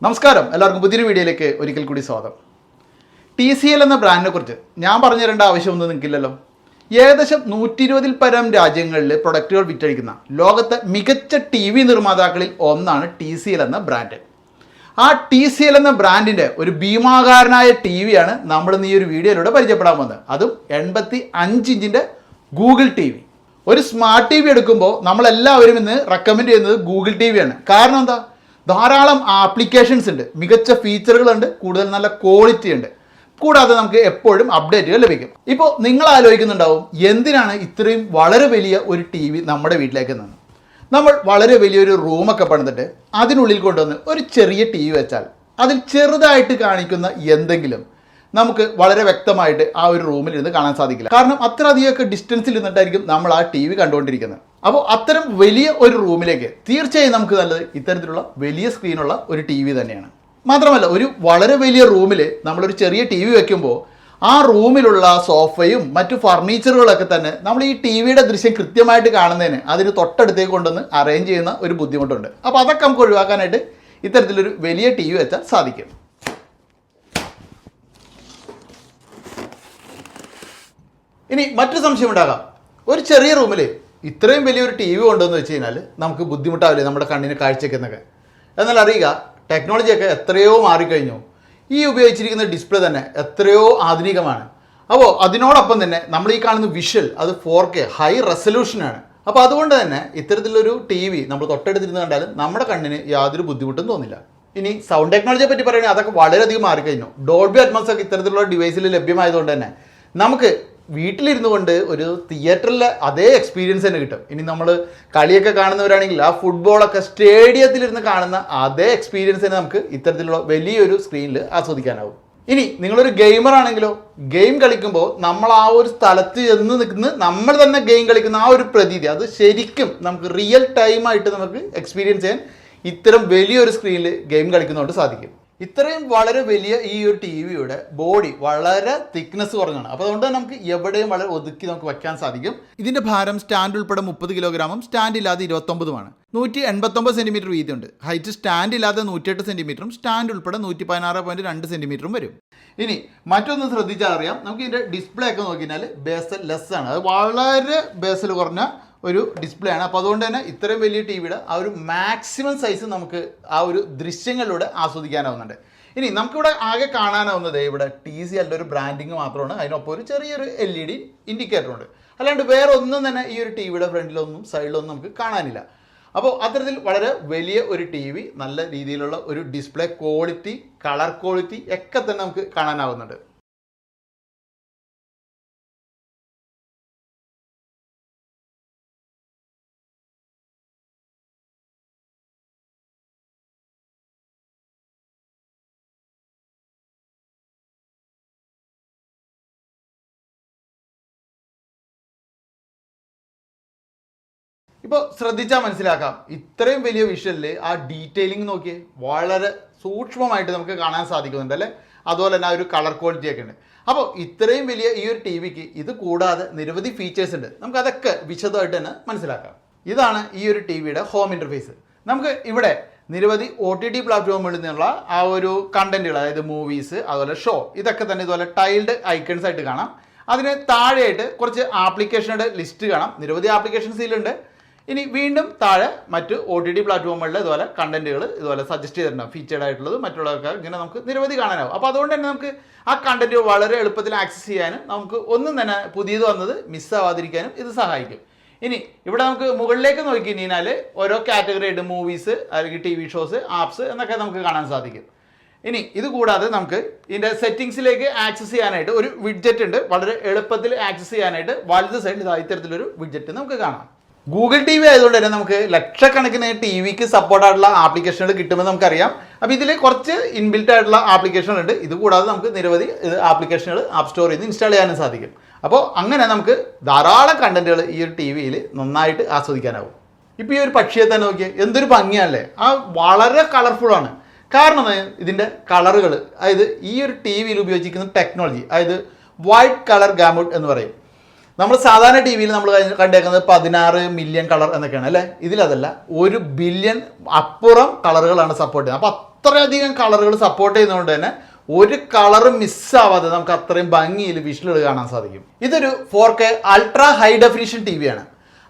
നമസ്കാരം, എല്ലാവർക്കും പുതിയൊരു വീഡിയോയിലേക്ക് ഒരിക്കൽ കൂടി സ്വാഗതം. TCL എന്ന ബ്രാൻഡിനെ കുറിച്ച് ഞാൻ പറഞ്ഞു തരേണ്ട ആവശ്യമൊന്നും നിൽക്കില്ലല്ലോ. ഏകദേശം 120 പരം രാജ്യങ്ങളിൽ പ്രൊഡക്റ്റുകൾ വിറ്റഴിക്കുന്ന ലോകത്തെ മികച്ച TV നിർമ്മാതാക്കളിൽ ഒന്നാണ് TCL എന്ന ബ്രാൻഡ്. ആ TCL എന്ന ബ്രാൻഡിൻ്റെ ഒരു ഭീമാകാരനായ TV ആണ് നമ്മളിന്ന് ഈ ഒരു വീഡിയോയിലൂടെ പരിചയപ്പെടാൻ പോകുന്നത്. അതും 85 ഇഞ്ചിൻ്റെ ഗൂഗിൾ TV. ഒരു സ്മാർട്ട് TV എടുക്കുമ്പോൾ നമ്മളെല്ലാവരും ഇന്ന് റെക്കമെൻഡ് ചെയ്യുന്നത് ഗൂഗിൾ TV ആണ്. കാരണം എന്താ? ധാരാളം ആപ്ലിക്കേഷൻസ് ഉണ്ട്, മികച്ച ഫീച്ചറുകളുണ്ട്, കൂടുതൽ നല്ല ക്വാളിറ്റി ഉണ്ട്, കൂടാതെ നമുക്ക് എപ്പോഴും അപ്ഡേറ്റുകൾ ലഭിക്കും. ഇപ്പോൾ നിങ്ങൾ ആലോചിക്കുന്നുണ്ടാവും, എന്തിനാണ് ഇത്രയും വളരെ വലിയ ഒരു TV നമ്മുടെ വീട്ടിലേക്ക് നിന്ന്? നമ്മൾ വളരെ വലിയൊരു റൂമൊക്കെ പണിതിട്ട് അതിനുള്ളിൽ കൊണ്ടുവന്ന് ഒരു ചെറിയ TV വെച്ചാൽ അതിൽ ചെറുതായിട്ട് കാണിക്കുന്ന എന്തെങ്കിലും നമുക്ക് വളരെ വ്യക്തമായിട്ട് ആ ഒരു റൂമിൽ ഇരുന്ന് കാണാൻ സാധിക്കില്ല. കാരണം അത്രയധികമൊക്കെ ഡിസ്റ്റൻസിൽ ഇരുന്നിട്ടായിരിക്കും നമ്മൾ ആ TV കണ്ടുകൊണ്ടിരിക്കുന്നത്. അപ്പോൾ അത്തരം വലിയ ഒരു റൂമിലേക്ക് തീർച്ചയായും നമുക്ക് നല്ലത് ഇത്തരത്തിലുള്ള വലിയ സ്ക്രീനുള്ള ഒരു TV തന്നെയാണ്. മാത്രമല്ല, ഒരു വളരെ വലിയ റൂമിൽ നമ്മളൊരു ചെറിയ TV വെക്കുമ്പോൾ ആ റൂമിലുള്ള സോഫയും മറ്റു ഫർണിച്ചറുകളൊക്കെ തന്നെ നമ്മൾ ഈ TVയുടെ ദൃശ്യം കൃത്യമായിട്ട് കാണുന്നതിന് അതിന് തൊട്ടടുത്തേക്ക് കൊണ്ടുവന്ന് അറേഞ്ച് ചെയ്യുന്ന ഒരു ബുദ്ധിമുട്ടുണ്ട്. അപ്പോൾ അതൊക്കെ നമുക്ക് ഒഴിവാക്കാനായിട്ട് ഇത്തരത്തിലൊരു വലിയ TV വെച്ചാൽ സാധിക്കും. ഇനി മറ്റൊരു സംശയം ഉണ്ടാകാം, ഒരു ചെറിയ റൂമിൽ ഇത്രയും വലിയൊരു TV കൊണ്ടുവന്ന് വെച്ച് കഴിഞ്ഞാൽ നമുക്ക് ബുദ്ധിമുട്ടാവില്ലേ നമ്മുടെ കണ്ണിന് കാഴ്ചയ്ക്കെന്നൊക്കെ? എന്നാൽ അറിയുക, ടെക്നോളജിയൊക്കെ എത്രയോ മാറിക്കഴിഞ്ഞു. ഈ ഉപയോഗിച്ചിരിക്കുന്ന ഡിസ്പ്ലേ തന്നെ എത്രയോ ആധുനികമാണ്. അപ്പോൾ അതിനോടൊപ്പം തന്നെ നമ്മൾ ഈ കാണുന്ന വിഷ്വൽ അത് 4K ഹൈ റെസൊല്യൂഷനാണ്. അപ്പോൾ അതുകൊണ്ട് തന്നെ ഇത്തരത്തിലൊരു TV നമ്മൾ തൊട്ടടുത്തിരുന്ന് കണ്ടാലും നമ്മുടെ കണ്ണിന് യാതൊരു ബുദ്ധിമുട്ടും തോന്നില്ല. ഇനി സൗണ്ട് ടെക്നോളജിയെ പറ്റി പറയുകയാണെങ്കിൽ അതൊക്കെ വളരെയധികം മാറിക്കഴിഞ്ഞു. ഡോൾബി അറ്റ്മോസ് ഒക്കെ ഇത്തരത്തിലുള്ള ഡിവൈസിൽ ലഭ്യമായതുകൊണ്ട് തന്നെ നമുക്ക് വീട്ടിലിരുന്നു കൊണ്ട് ഒരു തിയേറ്ററിലെ അതേ എക്സ്പീരിയൻസ് തന്നെ കിട്ടും. ഇനി നമ്മൾ കളിയൊക്കെ കാണുന്നവരാണെങ്കിൽ ആ ഫുട്ബോളൊക്കെ സ്റ്റേഡിയത്തിലിരുന്ന് കാണുന്ന അതേ എക്സ്പീരിയൻസ് തന്നെ നമുക്ക് ഇത്തരത്തിലുള്ള വലിയൊരു സ്ക്രീനിൽ ആസ്വദിക്കാനാവും. ഇനി നിങ്ങളൊരു ഗെയിമർ ആണെങ്കിലോ, ഗെയിം കളിക്കുമ്പോൾ നമ്മൾ ആ ഒരു സ്ഥലത്ത് ചെന്ന് നിൽക്കുന്ന നമ്മൾ തന്നെ ഗെയിം കളിക്കുന്ന ആ ഒരു പ്രതീതി അത് ശരിക്കും നമുക്ക് റിയൽ ടൈമായിട്ട് നമുക്ക് എക്സ്പീരിയൻസ് ചെയ്യാൻ ഇത്തരം വലിയൊരു സ്ക്രീനിൽ ഗെയിം കളിക്കുന്നതുകൊണ്ട് സാധിക്കും. ഇത്രയും വളരെ വലിയ ഈ ഒരു TVയുടെ ബോഡി വളരെ തിക്നെസ് കുറഞ്ഞാണ്. അപ്പോൾ അതുകൊണ്ട് തന്നെ നമുക്ക് എവിടെയും വളരെ ഒതുക്കി നമുക്ക് വയ്ക്കാൻ സാധിക്കും. ഇതിൻ്റെ ഭാരം സ്റ്റാൻഡ് ഉൾപ്പെടെ 30 കിലോഗ്രാമും സ്റ്റാൻഡ് ഇല്ലാതെ 29 189 സെൻറ്റിമീറ്റർ വീതിയുണ്ട്. ഹൈറ്റ് സ്റ്റാൻഡ് ഇല്ലാതെ 108 സെൻറ്റിമീറ്ററും സ്റ്റാൻഡ് ഉൾപ്പെടെ 116.2 സെൻറ്റിമീറ്ററും വരും. ഇനി മറ്റൊന്ന് ശ്രദ്ധിച്ചാൽ അറിയാം, നമുക്ക് ഇതിൻ്റെ ഡിസ്പ്ലേ ഒക്കെ നോക്കിയാൽ ബേസൽ ലെസ് ആണ്. അത് വളരെ ബേസൽ കുറഞ്ഞ ഒരു ഡിസ്പ്ലേ ആണ്. അപ്പോൾ അതുകൊണ്ട് തന്നെ ഇത്രയും വലിയ TVയുടെ ആ ഒരു മാക്സിമം സൈസ് നമുക്ക് ആ ഒരു ദൃശ്യങ്ങളിലൂടെ ആസ്വദിക്കാനാവുന്നുണ്ട്. ഇനി നമുക്കിവിടെ ആകെ കാണാനാവുന്നത് ഇവിടെ TCL ഒരു ബ്രാൻഡിങ് മാത്രമാണ്. അതിനൊപ്പം ഒരു ചെറിയൊരു LED ഇൻഡിക്കേറ്ററുണ്ട്. അല്ലാണ്ട് വേറെ ഒന്നും തന്നെ ഈ ഒരു TVയുടെ ഫ്രണ്ടിലൊന്നും സൈഡിലൊന്നും നമുക്ക് കാണാനില്ല. അപ്പോൾ അത്തരത്തിൽ വളരെ വലിയ ഒരു TV, നല്ല രീതിയിലുള്ള ഒരു ഡിസ്പ്ലേ ക്വാളിറ്റി, കളർ ക്വാളിറ്റി ഒക്കെ തന്നെ നമുക്ക് കാണാനാവുന്നുണ്ട്. ഇപ്പോൾ ശ്രദ്ധിച്ചാൽ മനസ്സിലാക്കാം, ഇത്രയും വലിയ വിഷ്വലിൽ ആ ഡീറ്റെയിലിംഗ് നോക്കിയേ വളരെ സൂക്ഷ്മമായിട്ട് നമുക്ക് കാണാൻ സാധിക്കുന്നുണ്ട് അല്ലേ? അതുപോലെ തന്നെ ആ ഒരു കളർ ക്വാളിറ്റി ഒക്കെ ഉണ്ട്. അപ്പോൾ ഇത്രയും വലിയ ഈ ഒരു TVക്ക് ഇത് കൂടാതെ നിരവധി ഫീച്ചേഴ്സ് ഉണ്ട്. നമുക്ക് അതൊക്കെ വിശദമായിട്ട് തന്നെ മനസ്സിലാക്കാം. ഇതാണ് ഈ ഒരു TVയുടെ ഹോം ഇൻ്റർഫേസ്. നമുക്ക് ഇവിടെ നിരവധി OTT പ്ലാറ്റ്ഫോമുകളിൽ നിന്നുള്ള ആ ഒരു കണ്ടന്റുകൾ, അതായത് മൂവീസ്, അതുപോലെ ഷോ, ഇതൊക്കെ തന്നെ ഇതുപോലെ ടൈൽഡ് ഐക്കൺസ് ആയിട്ട് കാണാം. അതിന് താഴെയായിട്ട് കുറച്ച് ആപ്ലിക്കേഷനുടെ ലിസ്റ്റ് കാണാം. നിരവധി ആപ്ലിക്കേഷൻസ് ഇതിലുണ്ട്. ഇനി വീണ്ടും താഴെ മറ്റ് OTT പ്ലാറ്റ്ഫോമുകളിൽ ഇതുപോലെ കണ്ടന്റുകൾ ഇതുപോലെ സജസ്റ്റ് ചെയ്തിട്ടുണ്ടാകും, ഫീച്ചേർഡ് ആയിട്ടുള്ളത്, മറ്റുള്ളതൊക്കെ ഇങ്ങനെ നമുക്ക് നിരവധി കാണാനാവും. അപ്പോൾ അതുകൊണ്ട് തന്നെ നമുക്ക് ആ കണ്ടന്റ് വളരെ എളുപ്പത്തിൽ ആക്സസ് ചെയ്യാനും നമുക്ക് ഒന്നും തന്നെ പുതിയത് വന്നത് മിസ്സാവാതിരിക്കാനും ഇത് സഹായിക്കും. ഇനി ഇവിടെ നമുക്ക് മുകളിലേക്ക് നോക്കി കഴിഞ്ഞാൽ ഓരോ കാറ്റഗറി ആയിട്ട് മൂവീസ് അല്ലെങ്കിൽ TV ഷോസ്, ആപ്സ് എന്നൊക്കെ നമുക്ക് കാണാൻ സാധിക്കും. ഇനി ഇത് കൂടാതെ നമുക്ക് ഇതിൻ്റെ സെറ്റിങ്സിലേക്ക് ആക്സസ് ചെയ്യാനായിട്ട് ഒരു വിഡ്ജറ്റ് ഉണ്ട്. വളരെ എളുപ്പത്തിൽ ആക്സസ് ചെയ്യാനായിട്ട് വലത് സൈഡിൽ ഇത്തരത്തിലൊരു വിഡ്ജറ്റ് നമുക്ക് കാണാം. ഗൂഗിൾ TV ആയതുകൊണ്ട് തന്നെ നമുക്ക് ലക്ഷക്കണക്കിന് TVക്ക് സപ്പോർട്ടായിട്ടുള്ള ആപ്ലിക്കേഷനുകൾ കിട്ടുമെന്ന് നമുക്കറിയാം. അപ്പോൾ ഇതിൽ കുറച്ച് ഇൻബിൽറ്റ് ആയിട്ടുള്ള ആപ്ലിക്കേഷനുകളുണ്ട്. ഇത് കൂടാതെ നമുക്ക് നിരവധി ആപ്ലിക്കേഷനുകൾ ആപ്പ് സ്റ്റോറിൽ നിന്ന് ഇൻസ്റ്റാൾ ചെയ്യാനും സാധിക്കും. അപ്പോൾ അങ്ങനെ നമുക്ക് ധാരാളം കണ്ടന്റുകൾ ഈ ഒരു TVയിൽ നന്നായിട്ട് ആസ്വദിക്കാനാവും. ഇപ്പോൾ ഈ ഒരു പക്ഷിയെ തന്നെ നോക്കിയാൽ എന്തൊരു ഭംഗിയാണല്ലേ! ആ വളരെ കളർഫുള്ളാണ്. കാരണം ഇതിൻ്റെ കളറുകൾ, അതായത് ഈ ഒരു TVയിൽ ഉപയോഗിച്ചിരിക്കുന്ന ടെക്നോളജി, അതായത് വൈറ്റ് കളർ ഗാമുട്ട് എന്ന് പറയും. നമ്മൾ സാധാരണ TVയിൽ നമ്മൾ കണ്ടേക്കുന്നത് 16 മില്യൺ കളർ എന്നൊക്കെയാണ് അല്ലേ? ഇതിലതല്ല, 1 ബില്യൺ അപ്പുറം കളറുകളാണ് സപ്പോർട്ട് ചെയ്യുന്നത്. അപ്പോൾ അത്രയധികം കളറുകൾ സപ്പോർട്ട് ചെയ്യുന്നതുകൊണ്ട് തന്നെ ഒരു കളറും മിസ്സാവാതെ നമുക്ക് അത്രയും ഭംഗിയിൽ വിഷ്വലുകൾ കാണാൻ സാധിക്കും. ഇതൊരു 4K അൾട്രാ ഹൈ ഡെഫിനിഷൻ ടി വിയാണ്.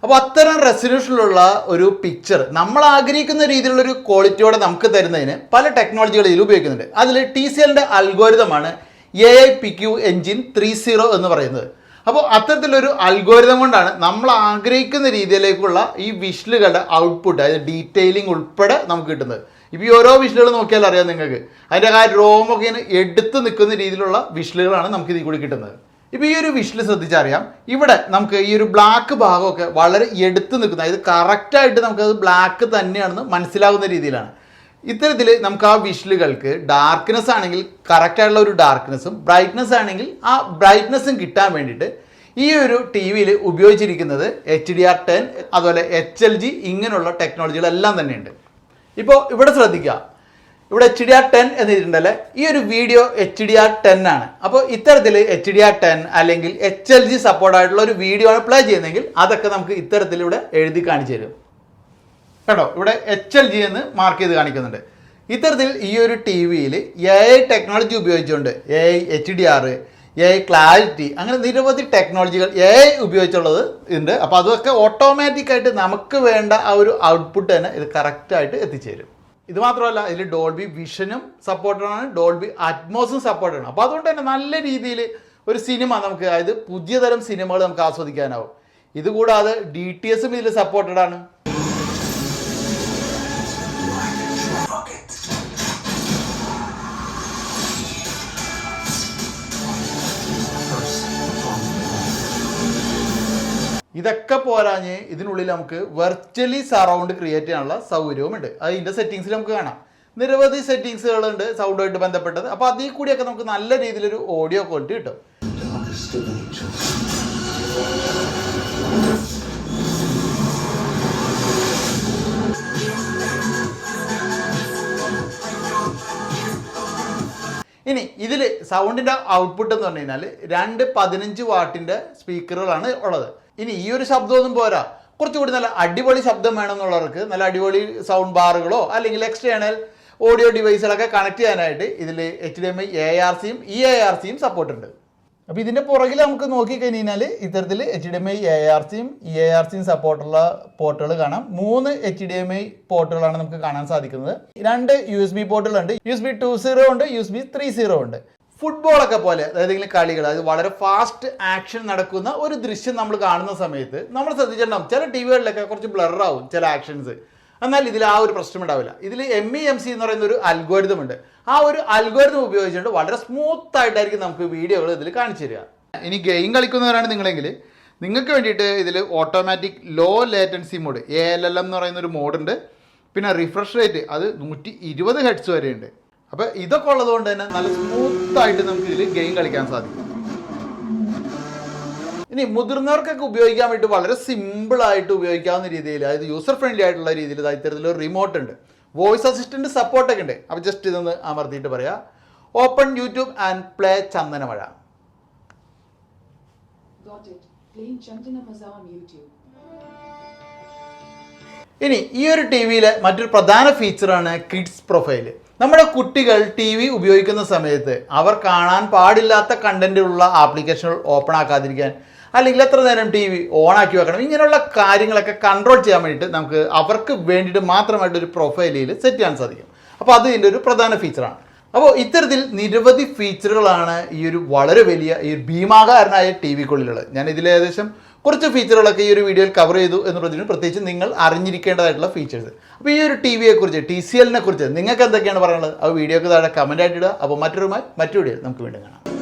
അപ്പോൾ അത്തരം റെസൊല്യൂഷനിലുള്ള ഒരു പിക്ചർ നമ്മൾ ആഗ്രഹിക്കുന്ന രീതിയിലുള്ളൊരു ക്വാളിറ്റിയോടെ നമുക്ക് തരുന്നതിന് പല ടെക്നോളജികൾ ഇതിൽ ഉപയോഗിക്കുന്നുണ്ട്. അതിൽ TCLന്റെ അൽഗോരിതമാണ് AIPQ എൻജിൻ 30 എന്ന് പറയുന്നത്. അപ്പോൾ അത്തരത്തിലൊരു അൽഗോരിതം കൊണ്ടാണ് നമ്മൾ ആഗ്രഹിക്കുന്ന രീതിയിലേക്കുള്ള ഈ വിഷ്വലുകളുടെ ഔട്ട്പുട്ട്, അതായത് ഡീറ്റെയിലിംഗ് ഉൾപ്പെടെ നമുക്ക് കിട്ടുന്നത്. ഇപ്പോൾ ഈ ഓരോ വിഷ്വലുകൾ നോക്കിയാൽ അറിയാം നിങ്ങൾക്ക്, അതിൻ്റെ റോമൊക്കെ ഇങ്ങനെ എടുത്ത് നിൽക്കുന്ന രീതിയിലുള്ള വിഷ്വലുകളാണ് നമുക്ക് ഇതിൽ കൂടി കിട്ടുന്നത്. ഇപ്പോൾ ഈ ഒരു വിഷ്വൽ ശ്രദ്ധിച്ചറിയാം, ഇവിടെ നമുക്ക് ഈ ഒരു ബ്ലാക്ക് ഭാഗമൊക്കെ വളരെ എടുത്ത് നിൽക്കുന്നത്, അതായത് കറക്റ്റായിട്ട് നമുക്കത് ബ്ലാക്ക് തന്നെയാണെന്ന് മനസ്സിലാകുന്ന രീതിയിലാണ്. ഇത്തരത്തിൽ നമുക്ക് ആ വിഷ്വലുകൾക്ക് ഡാർക്ക്നെസ് ആണെങ്കിൽ കറക്റ്റായിട്ടുള്ള ഒരു ഡാർക്ക്നെസ്സും ബ്രൈറ്റ്നെസ് ആണെങ്കിൽ ആ ബ്രൈറ്റ്നെസ്സും കിട്ടാൻ വേണ്ടിയിട്ട് ഈ ഒരു ടി വിയിൽ ഉപയോഗിച്ചിരിക്കുന്നത് HDR10 അതുപോലെ HLG ഇങ്ങനെയുള്ള ടെക്നോളജികളെല്ലാം തന്നെയുണ്ട്. ഇപ്പോൾ ഇവിടെ ശ്രദ്ധിക്കുക, ഇവിടെ HDR10 എന്നിട്ടുണ്ടല്ലേ, ഈ ഒരു വീഡിയോ HDR10 ആണ്. അപ്പോൾ ഇത്തരത്തിൽ HDR10 അല്ലെങ്കിൽ HLG സപ്പോർട്ടായിട്ടുള്ള ഒരു വീഡിയോ ആണ് പ്ലേ ചെയ്യുന്നതെങ്കിൽ അതൊക്കെ നമുക്ക് ഇത്തരത്തിലൂടെ എഴുതി കാണിച്ചു തരും. കേട്ടോ, ഇവിടെ HLG എന്ന് മാർക്ക് ചെയ്ത് കാണിക്കുന്നുണ്ട്. ഇത്തരത്തിൽ ഈ ഒരു ടി വിയിൽ AI ടെക്നോളജി ഉപയോഗിച്ചുകൊണ്ട് AI HDR, AI ക്ലാരിറ്റി, അങ്ങനെ നിരവധി ടെക്നോളജികൾ AI ഉപയോഗിച്ചുള്ളത് ഉണ്ട്. അപ്പോൾ അതൊക്കെ ഓട്ടോമാറ്റിക്കായിട്ട് നമുക്ക് വേണ്ട ആ ഒരു ഔട്ട്പുട്ട് തന്നെ ഇത് കറക്റ്റായിട്ട് എത്തിച്ചേരും. ഇത് മാത്രമല്ല, ഇതിൽ ഡോൾബി വിഷനും സപ്പോർട്ടാണ്, ഡോൾബി അറ്റ്മോസും സപ്പോർട്ടാണ്. അപ്പോൾ അതുകൊണ്ട് തന്നെ നല്ല രീതിയിൽ ഒരു സിനിമ നമുക്ക്, അതായത് പുതിയ തരം സിനിമകൾ നമുക്ക് ആസ്വദിക്കാനാവും. ഇതുകൂടാതെ DTSും ഇതിൽ സപ്പോർട്ടഡ് ആണ്. ഇതൊക്കെ പോരാഞ്ഞ് ഇതിനുള്ളിൽ നമുക്ക് വെർച്വലി സറൗണ്ട് ക്രിയേറ്റ് ചെയ്യാനുള്ള സൗകര്യവുമുണ്ട്. അതിൻ്റെ സെറ്റിങ്സിൽ നമുക്ക് കാണാം, നിരവധി സെറ്റിങ്സുകളുണ്ട് സൗണ്ടുമായിട്ട് ബന്ധപ്പെട്ടത്. അപ്പോൾ അതിൽ കൂടിയൊക്കെ നമുക്ക് നല്ല രീതിയിലൊരു ഓഡിയോ ക്വാളിറ്റി കിട്ടും. ഇനി ഇതിൽ സൗണ്ടിൻ്റെ ഔട്ട്പുട്ട് എന്ന് പറഞ്ഞു കഴിഞ്ഞാൽ 2 15 വാട്ടിൻ്റെ സ്പീക്കറുകളാണ് ഉള്ളത്. ഇനി ഈ ഒരു ശബ്ദമൊന്നും പോരാ, കുറച്ചുകൂടി നല്ല അടിപൊളി ശബ്ദം വേണമെന്നുള്ളവർക്ക് നല്ല അടിപൊളി സൗണ്ട് ബാറുകളോ അല്ലെങ്കിൽ എക്സ്റ്റേണൽ ഓഡിയോ ഡിവൈസുകളൊക്കെ കണക്ട് ചെയ്യാനായിട്ട് ഇതിൽ HDMI ARCയും EARCയും സപ്പോർട്ടുണ്ട്. അപ്പോൾ ഇതിൻ്റെ പുറകിൽ നമുക്ക് നോക്കിക്കഴിഞ്ഞാൽ ഇത്തരത്തിൽ HDMI ARCയും EARCയും സപ്പോർട്ടുള്ള പോർട്ടുകൾ കാണാം. 3 HDMI പോർട്ടുകളാണ് നമുക്ക് കാണാൻ സാധിക്കുന്നത്. 2 USB പോർട്ടുകളുണ്ട്, USB 2.0 ഉണ്ട്, USB 3.0 ഉണ്ട്. ഫുട്ബോളൊക്കെ പോലെ, അതായത് കളികൾ, അതായത് വളരെ ഫാസ്റ്റ് ആക്ഷൻ നടക്കുന്ന ഒരു ദൃശ്യം നമ്മൾ കാണുന്ന സമയത്ത് നമ്മൾ ശ്രദ്ധിച്ചിട്ടുണ്ടാവും, ചില ടി വികളിലൊക്കെ കുറച്ച് ബ്ലറാവും ചില ആക്ഷൻസ്. എന്നാൽ ഇതിൽ ആ ഒരു പ്രശ്നം ഉണ്ടാവില്ല. ഇതിൽ MEMC എന്ന് പറയുന്ന ഒരു അൽഗോരിതം ഉണ്ട്. ആ ഒരു അൽഗോരിതം ഉപയോഗിച്ചുകൊണ്ട് വളരെ സ്മൂത്ത് ആയിട്ടായിരിക്കും നമുക്ക് വീഡിയോകൾ ഇതിൽ കാണിച്ചു തരിക. ഇനി ഗെയിം കളിക്കുന്നവരാണ് നിങ്ങളെങ്കിൽ നിങ്ങൾക്ക് വേണ്ടിയിട്ട് ഇതിൽ automatic low latency mode ALLM എന്ന് പറയുന്ന ഒരു മോഡുണ്ട്. പിന്നെ റിഫ്രഷ് റേറ്റ് അത് 120 ഹെർട്സ് വരെ ഉണ്ട്. അപ്പോൾ ഇതൊക്കെ ഉള്ളതുകൊണ്ട് തന്നെ നല്ല സ്മൂത്തായിട്ട് നമുക്ക് ഇതിൽ ഗെയിം കളിക്കാൻ സാധിക്കും. ഇനി മുതിർന്നവർക്കൊക്കെ ഉപയോഗിക്കാൻ വേണ്ടി വളരെ സിമ്പിളായിട്ട് ഉപയോഗിക്കാവുന്ന രീതിയിൽ, അതായത് യൂസർ ഫ്രണ്ട്ലി ആയിട്ടുള്ള രീതിയിൽ ഇത്തരത്തിലൊരു റിമോട്ട് ഉണ്ട്, വോയിസ് അസിസ്റ്റൻറ്റ് സപ്പോർട്ടൊക്കെ ഉണ്ട്. അപ്പോൾ ജസ്റ്റ് ഇതൊന്ന് അമർത്തിയിട്ട് പറയാം, ഓപ്പൺ യൂട്യൂബ് ആൻഡ് പ്ലേ ചന്ദനമഴ. ഇനി ഈ ഒരു ടി വിയിലെ മറ്റൊരു പ്രധാന ഫീച്ചറാണ് കിഡ്സ് പ്രൊഫൈല്. നമ്മുടെ കുട്ടികൾ ടി വി ഉപയോഗിക്കുന്ന സമയത്ത് അവർ കാണാൻ പാടില്ലാത്ത കണ്ടന്റുള്ള ആപ്ലിക്കേഷനുകൾ ഓപ്പൺ ആക്കാതിരിക്കാൻ, അല്ലെങ്കിൽ എത്ര നേരം ടി വി ഓണാക്കി വെക്കണം, ഇങ്ങനെയുള്ള കാര്യങ്ങളൊക്കെ കൺട്രോൾ ചെയ്യാൻ വേണ്ടിയിട്ട് നമുക്ക് അവർക്ക് വേണ്ടിയിട്ട് മാത്രമായിട്ടൊരു പ്രൊഫൈലിൽ സെറ്റ് ചെയ്യാൻ സാധിക്കും. അപ്പോൾ അത് ഇതിൻ്റെ ഒരു പ്രധാന ഫീച്ചറാണ്. അപ്പോൾ ഇത്തരത്തിൽ നിരവധി ഫീച്ചറുകളാണ് ഈ ഒരു വളരെ വലിയ ഈ ഭീമാകാരനായ ടി വിക്കുള്ളിലുള്ളത്. ഞാൻ ഇതിൽ ഏകദേശം കുറച്ച് ഫീച്ചറുകളൊക്കെ ഈ ഒരു വീഡിയോയിൽ കവർ ചെയ്തു എന്നുള്ളതിന് പ്രത്യേകിച്ച് നിങ്ങൾ അറിഞ്ഞിരിക്കേണ്ടതായിട്ടുള്ള ഫീച്ചേഴ്സ്. അപ്പോൾ ഈ ഒരു ടി വിയെക്കുറിച്ച്, TCLനെ കുറിച്ച് നിങ്ങൾക്ക് എന്തൊക്കെയാണ് പറയാനുള്ളത്? ആ വീഡിയോക്ക് താഴെ കമൻ്റ് ആയിട്ട് ഇടുക. അപ്പോൾ മറ്റൊരു വീഡിയോ നമുക്ക് വീണ്ടും കാണാം.